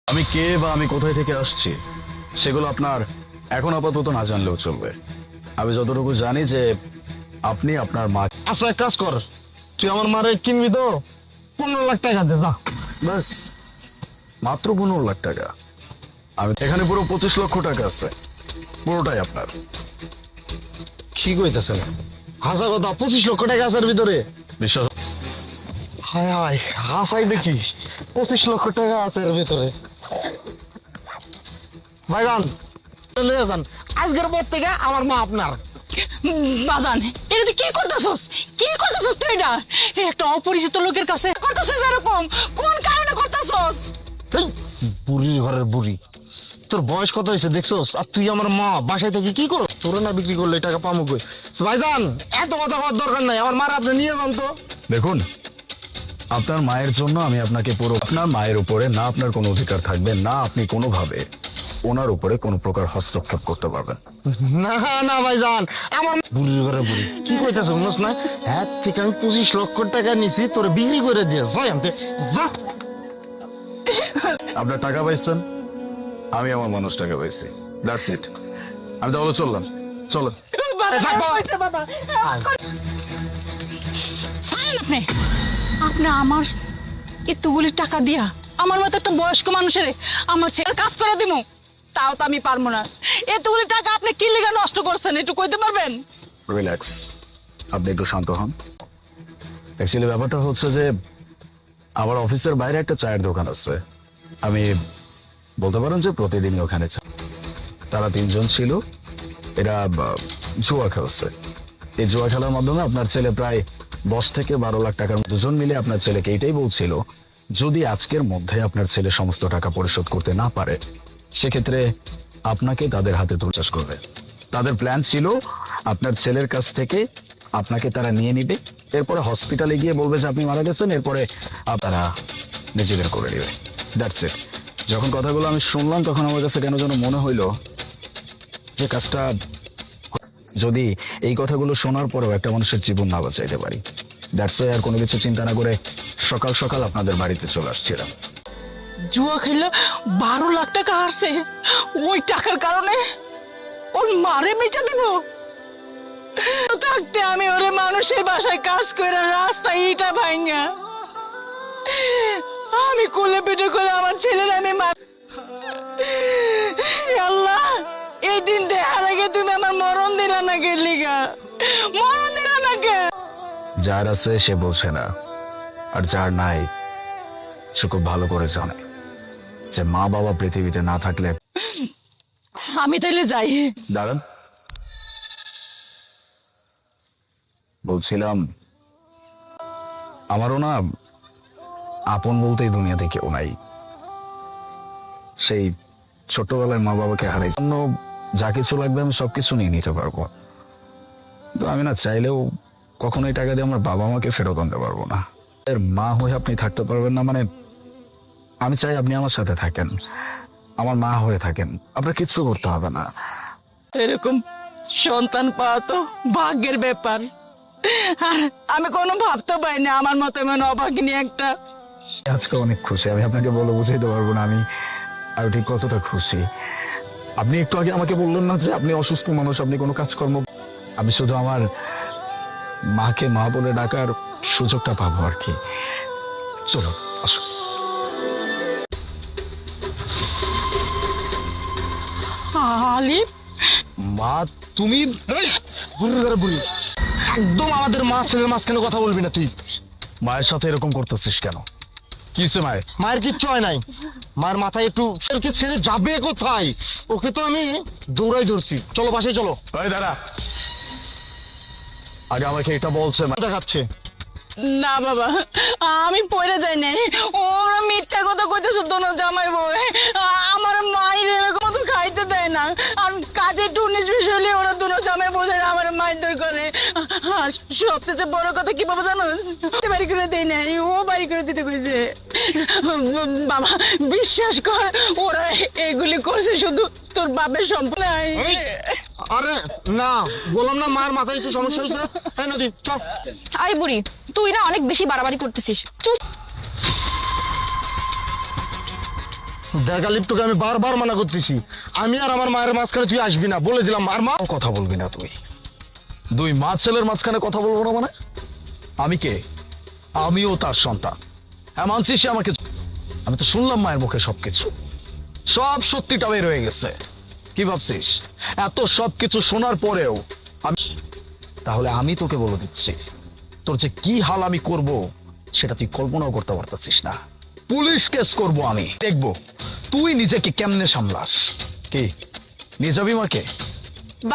আমি কে বা আমি কোথায় থেকে আসছি সেগুলো আপনার এখন আপাতত না জানলেও চলবে। আমি যতটুকু জানি যে আপনি আপনার মা। আচ্ছা এক কাজ কর, তুই আমার মারে কিনবি তো 15 লাখ টাকা দে যা। বাস মাত্র 15 লাখ টাকা? আমি এখানে পুরো 25 লক্ষ টাকা আছে, পুরোটাই আপনার। কি কইতেছেন? হাসা কথা, 25 লক্ষ টাকা আছে এর ভিতরে? বিশ্বাস হায় হায়, হাসাই দেখি 25 লক্ষ টাকা আছে এর ভিতরে। ভাইজান চলে যান, আজকের পর থেকে আমার মা আপনার। বাজান এটা তুই কি করতেছস? কি করতেছস তুই? এটা একটা অপরিচিত লোকের কাছে করতেছস এরকম? কোন কারণে করতেছস? এই বুড়ির ঘরের বুড়ি, তোর বয়স কত হয়েছে দেখছস? আর তুই আমার মা, বাসায় থেকে কি করো? তোর না বিক্রি করলে এই টাকা পামু কই? ভাইজান এত কথা হওয়ার দরকার নাই, আমার মারা আপনি নিয়ে যান তো। দেখুন, আপনার মায়ের জন্য আমি আপনাকে পুরো, আপনার মায়ের উপরে না আপনার কোনো অধিকার থাকবে না, আপনি কোনোভাবে ওনার উপরে কোনো প্রকার হস্তক্ষেপ করতে পারবেন। না না ভাইজান, আমার বুড়ির ঘরে বুড়ি কি কইতাছ শুনছ না? হ্যাঁ ঠিক, আমি 25 লক্ষ টাকা নিছি, তোর বিক্রি করে দিয়ে যাই আনতে যা। আপনার টাকা পাইছেন, আমি আমার মানুষ টাকা পাইছি, দ্যাটস ইট। আমি তাহলে চললাম, চলো। বাবা ছাড়েন আপনি। আপনি আমার এতগুলি টাকা দিয়া আমার মতো একটা বয়স্ক মানুষের আমার ছেলের কাজ করে দিব, তাও তো আমি পারবো না। এতগুলি টাকা আপনি কি লিগা নষ্ট করছেন একটু কইতে পারবেন? রিল্যাক্স, আপনি একটু শান্ত হন। অ্যাকচুয়ালি ব্যাপারটা হচ্ছে যে আমার অফিসের বাইরে একটা চায়ের দোকান আছে, আমি বলতে পারেন যে প্রতিদিনই ওখানে তারা 3 জন ছিল, এরা জুয়া খেলছে। এই জুয়া খেলার মাধ্যমে আপনার ছেলে প্রায় 10 থেকে 12 লাখ টাকার, দুজন মিলে আপনার ছেলেকে এটাই বলছিল যদি আজকের মধ্যে আপনার ছেলে সমস্ত টাকা পরিশোধ করতে না পারে সেক্ষেত্রে আপনাকে তাদের হাতে তুলচাষ করবে। তাদের প্ল্যান ছিল আপনার ছেলের কাছ থেকে আপনাকে তারা নিয়ে নিবে, এরপরে হসপিটালে গিয়ে বলবে যে আপনি মারা গেছেন, এরপরে তারা নিজেদের করে নেবে, দ্যাটস ইট। যখন কথাগুলো আমি শুনলাম তখন আমার কাছে কেন যেন মনে হইলো যে কাজটা যদি এই কথাগুলো শোনার পরেও একটা মানুষের জীবন না বাঁচাইতে পারি, দ্যাটস ওয়াই আর কোনো কিছু চিন্তা না করে সকাল সকাল আপনাদের বাড়িতে চলে আসছিলাম। জুয়া খেললে 12 লাখ টাকা হারছে, ওই টাকার কারণে ওর মারে বেঁচে দিব? থাকতে আমি ওরে মানুষের বাসায় কাজ করে রাস্তায় ইটা ভাঙা আমি কোলে পিঠে করে আমার ছেলের আমি আল্লাহ, এই দিন দেখার আগে তুমি আমার মরণ দিলা না কে লিগা? মরণ দিলা না কে? যার আছে সে বোঝে না, আর যার নাই সে খুব ভালো করে জানে যে মা বাবা পৃথিবীতে না থাকলে। আমি তাইলে যাই। দাঁড়ান, বলছিলাম আমারও না আপন বলতেই দুনিয়াতে কেউ নাই। সেই ছোটবেলায় মা বাবাকে হারাই, জন্য যা কিছু লাগবে আমি সবকিছু নিয়ে নিতে পারবো, তো আমি না চাইলেও কখনোই টাকা দিয়ে আমার বাবা মাকে ফেরত আনতে পারবো না। এর মা হয়ে আপনি থাকতে পারবেন না মানে আমি চাই আপনি আমার সাথে থাকেন, আমার মা হয়ে থাকেন, আপনার কিচ্ছু করতে হবে না। এরকম সন্তান পাওয়া তো ভাগ্যের ব্যাপার, আর আমি কোনো ভাবতে পারি না আমার মতো এমন অভাগিনী একটা। আজকে অনেক খুশি, আমি আপনাকে বলে বুঝাইতে পারবো না আমি আর ঠিক কতটা খুশি। আপনি একটু আগে আমাকে বললেন না যে আপনি অসুস্থ মানুষ, আপনি কোনো কাজকর্ম, আমি শুধু আমার মাকে মা বলে ডাকার সুযোগটা পাবো আর কি। চলো আসো। আলিফ, মা তুমি এই, বুড়ির ঘরে বুড়ি, একদম আমাদের মা ছেলের মাঝখানে কথা বলবি না তুই। মায়ের সাথে এরকম করতেছিস কেন? কি হচ্ছে মায়ের? মায়ের কিচ্ছু হয় নাই, মায়ের মাথায় একটু সেরকে ছেড়ে যাবে কোথায়? ওকে তো আমি দৌড়াই ধরছি, চলো বাসায় চলো। ওই দাঁড়া, আগে আমাকে এটা বলছে দেখাচ্ছে না বাবা আমি পড়ে যাই নাই, ওরা মিথ্যা কথা কইতেছে দোনো জামাই বউ। আমার মায়ের এরকম তো খাইতে দেয় না, আর কাজে একটু 19-20 হলে ওরা দোনো জামাই বোঝায় আমার মারধর করে। আর সবচেয়ে বড় কথা কি বাবা জানো, বাড়ি করে দেয় নাই, ও বাড়ি করে দিতে কইছে। বাবা বিশ্বাস কর, ওরা এগুলি করছে শুধু তোর বাপের সম্পদ নাই। আরে না বললাম না মায়ের মাথায় একটু সমস্যা হয়েছে। হ্যাঁ নদী চল। আই বুড়ি, তুই না অনেক বেশি বাড়াবাড়ি করতেছিস, চুপ। দেখা লিপ তোকে আমি বারবার মানা করতেছি, আমি আর আমার মায়ের মাঝখানে তুই আসবি না বলে দিলাম। আর মা কথা বলবি না তুই। দুই মা ছেলের মাঝখানে কথা বলবো না মানে? আমি কে? আমিও তার সন্তান। হ্যাঁ মানছি সে আমাকে, আমি তো শুনলাম মায়ের মুখে সবকিছু, সব সত্যিটা বের হয়ে গেছে। কি ভাবছিস এত সবকিছু শোনার পরেও আমি, তাহলে আমি তোকে বলে দিচ্ছি তোর যে কি হাল আমি করব সেটা তুই কল্পনাও করতে পারতেছিস না। পুলিশ কেস করব আমি, দেখবো তুই নিজেকে কেমনে সামলাস। কি নিয়ে যাবি মাকে?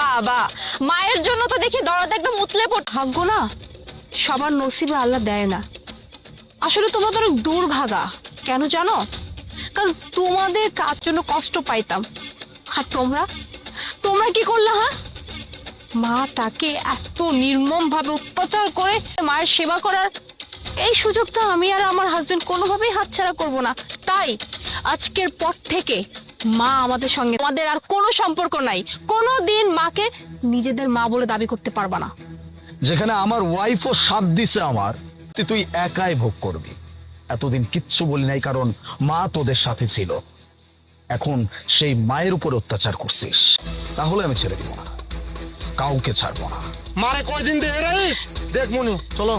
বাবা, মায়ের জন্য তো দেখি দরদ একদম উতলে পড়। ভাগ্য না সবার নসিবে আল্লাহ দেয় না। আসলে তোমরা তো অনেক দুর্ভাগা, কেন জানো? কারণ তোমাদের কাজ জন্য কষ্ট পাইতাম। আর তোমরা তোমরা কি করলে? হ্যাঁ, মাটাকে এত নির্মম ভাবে অত্যাচার করে মায়ের সেবা করার এই সুযোগটা আমি আর আমার হাজবেন্ড কোনোভাবেই হাতছাড়া করব না। তাই আজকের পর থেকে মা আমাদের সঙ্গে, আমাদের আর কোনো সম্পর্ক নাই। কোনোদিন মাকে নিজেদের মা বলে দাবি করতে পারবা না। যেখানে আমার ওয়াইফও সাথ দিছে আমার, তুই একাই ভোগ করবি। এতদিন কিচ্ছু বলি নাই কারণ মা তোদের সাথে ছিল। এখন সেই মায়ের উপর অত্যাচার করছিস, তাহলে আমি ছেড়ে দিব না, কাউকে ছাড়বো না। মারে কয়দিন দেখে রাখিস, দেখ মনু চলো।